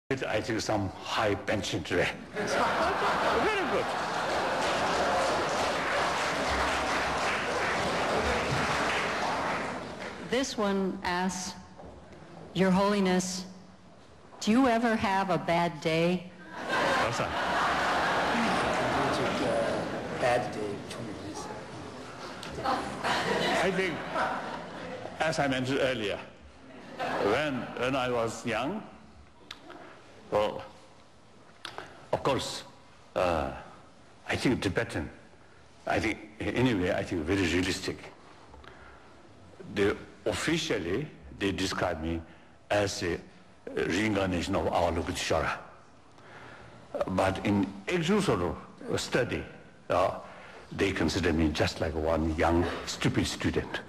I think some high pension today. Very good. This one asks, Your Holiness, do you ever have a bad day? Bad day. I think, as I mentioned earlier, when I was young, well, of course, I think Tibetan, I think very realistic. Officially, they describe me as a reincarnation of our Lord Shara. But in actual sort of study, they consider me just like one young, stupid student.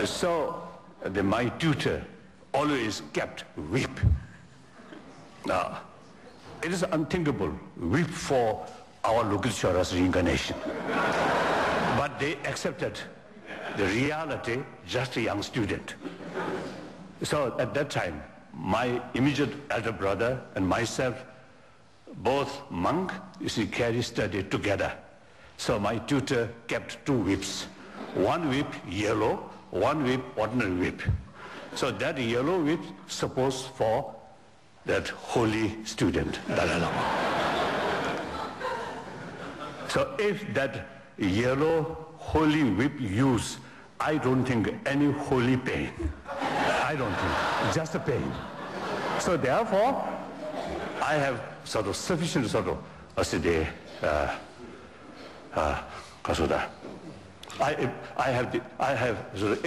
So my tutor always kept whip. It is unthinkable, whip for our local Shara's reincarnation. But they accepted the reality, just a young student. So at that time, my immediate elder brother and myself, both monk, carry study together. So my tutor kept two whips. One whip yellow, one whip ordinary whip. So that yellow whip supposed for that holy student, Dalai Lama. So if that yellow holy whip use, I don't think any holy pain. I don't think, just a pain. So therefore, I have sort of sufficient sort of I have sort of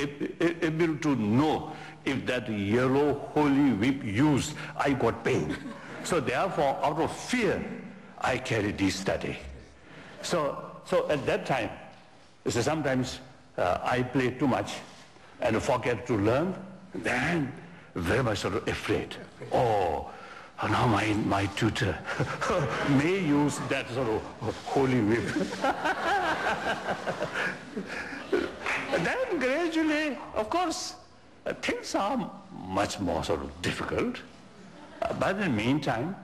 able to know if that yellow holy whip used, I got pain. So therefore, out of fear, I carry this study. So at that time, sometimes I play too much and forget to learn, then very much sort of afraid. Oh, now my tutor may use that sort of holy whip. Then gradually, of course, things are much more sort of difficult. But in the meantime,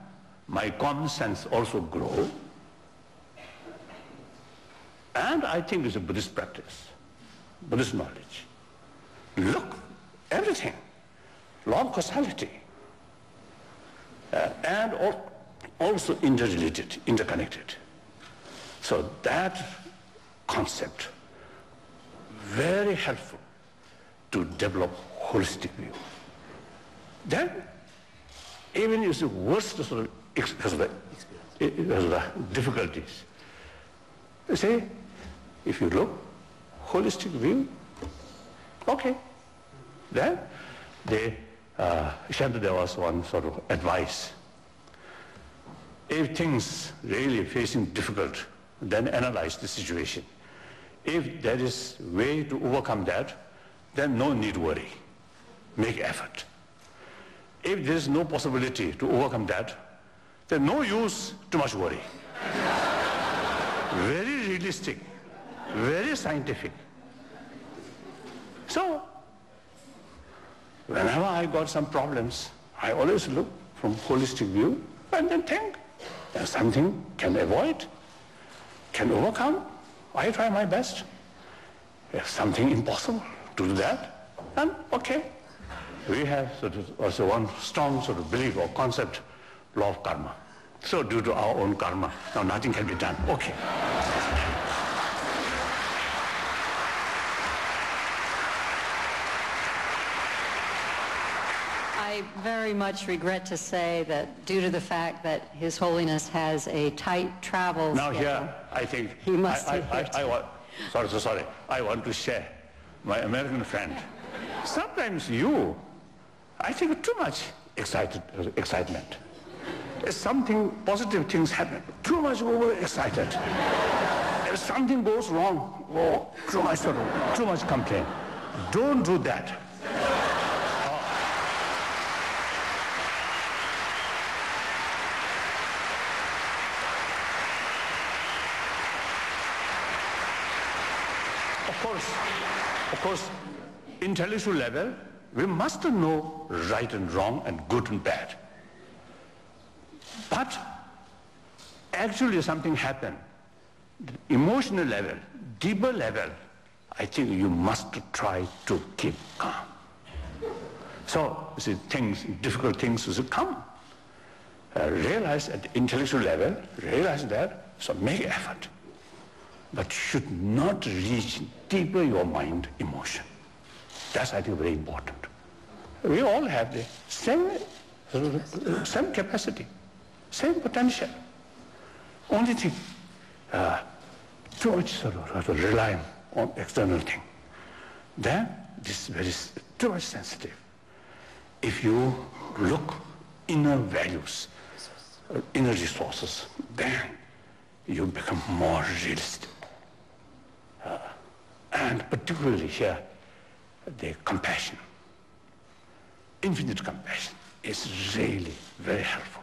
my common sense also grows. And I think it's a Buddhist practice, Buddhist knowledge. Look, everything, law of causality, and also interrelated, interconnected. So that concept, very helpful to develop holistic view. Then, even if the worst sort of difficulties, you say, if you look, holistic view, okay. Then there was one sort of advice. If things really facing difficult, then analyze the situation. If there is way to overcome that, then no need worry. Make effort. If there is no possibility to overcome that, then no use too much worry. Very realistic, very scientific. So, whenever I got some problems, I always look from holistic view and then think there's something can avoid, can overcome. I try my best. If something impossible to do that, then okay. We have sort of also one strong sort of belief or concept, law of karma. So due to our own karma, now nothing can be done. Okay. I very much regret to say that due to the fact that His Holiness has a tight travel now schedule, here, I think, he must sorry, I want to share my American friend. Sometimes I think too much excitement. If something, positive things happen, too much overexcited. If something goes wrong, too much complaint. Don't do that. Of course, intellectual level, we must know right and wrong and good and bad. But actually something happened. The emotional level, deeper level, I think you must try to keep calm. So, you see, difficult things will come. Realize at the intellectual level, realize that, so make effort. But should not reach deeper your mind emotion. That's, I think, very important. We all have the same capacity, same potential. Only thing, too much sort of relying on external thing. Then this is too much sensitive. If you look inner values, inner resources, then you become more realistic. And particularly here, the compassion, infinite compassion is really very helpful.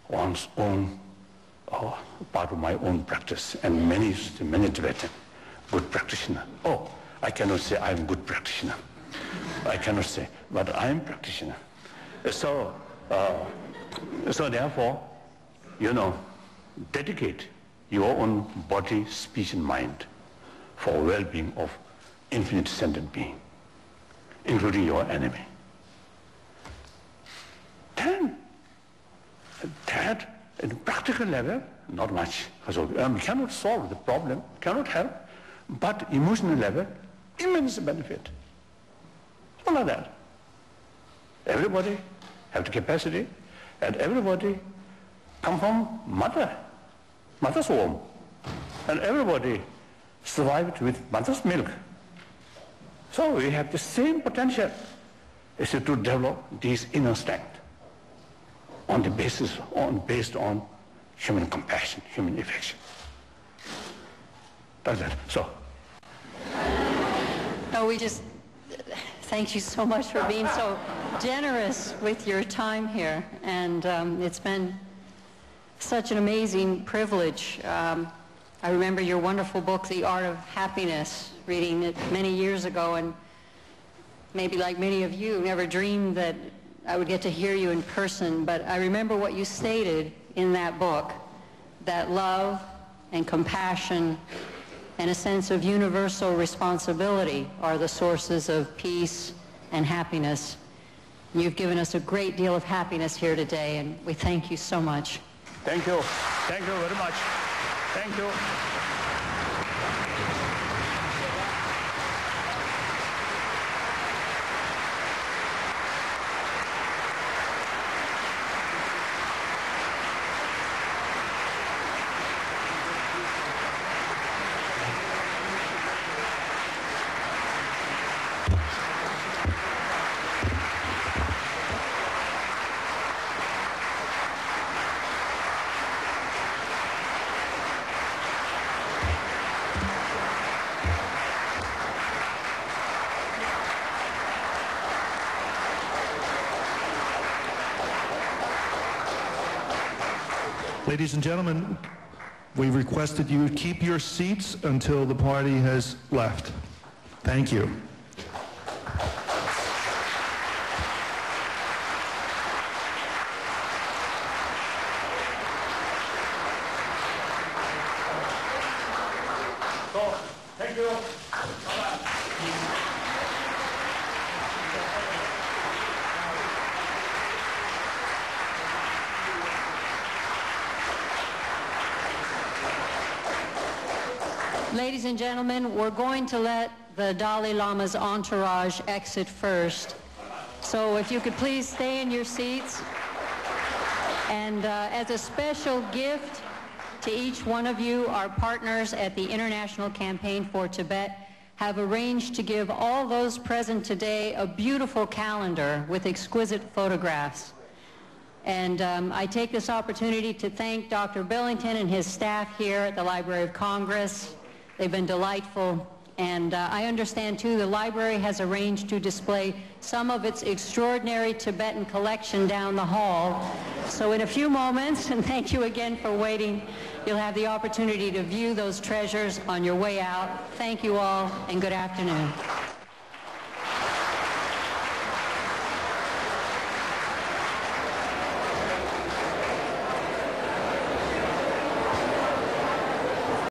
One's own, part of my own practice, and many Tibetan good practitioner. Oh, I cannot say I'm good practitioner. I cannot say, but I'm practitioner. So therefore, dedicate your own body, speech, and mind for well-being of infinite sentient being, including your enemy. Then, that at a practical level, not much. We cannot solve the problem, cannot help, but emotional level, immense benefit. All of that. Everybody have the capacity, and everybody come from mother's womb, and everybody survived with mother's milk. So we have the same potential is to develop these inner strength on the based on human compassion, human affection. That's it. So. No, we just thank you so much for being so generous with your time here, and it's been such an amazing privilege. I remember your wonderful book, The Art of Happiness, reading it many years ago, and maybe like many of you, never dreamed that I would get to hear you in person, but I remember what you stated in that book, that love and compassion and a sense of universal responsibility are the sources of peace and happiness. You've given us a great deal of happiness here today, and we thank you so much. Thank you. Thank you very much. Thank you. Ladies and gentlemen, we requested you keep your seats until the party has left. Thank you. Thank you. Ladies and gentlemen, we're going to let the Dalai Lama's entourage exit first. So if you could please stay in your seats. And as a special gift to each one of you, our partners at the International Campaign for Tibet have arranged to give all those present today a beautiful calendar with exquisite photographs. And I take this opportunity to thank Dr. Billington and his staff here at the Library of Congress. They've been delightful. And I understand, too, the library has arranged to display some of its extraordinary Tibetan collection down the hall. So in a few moments, and thank you again for waiting, you'll have the opportunity to view those treasures on your way out. Thank you all, and good afternoon.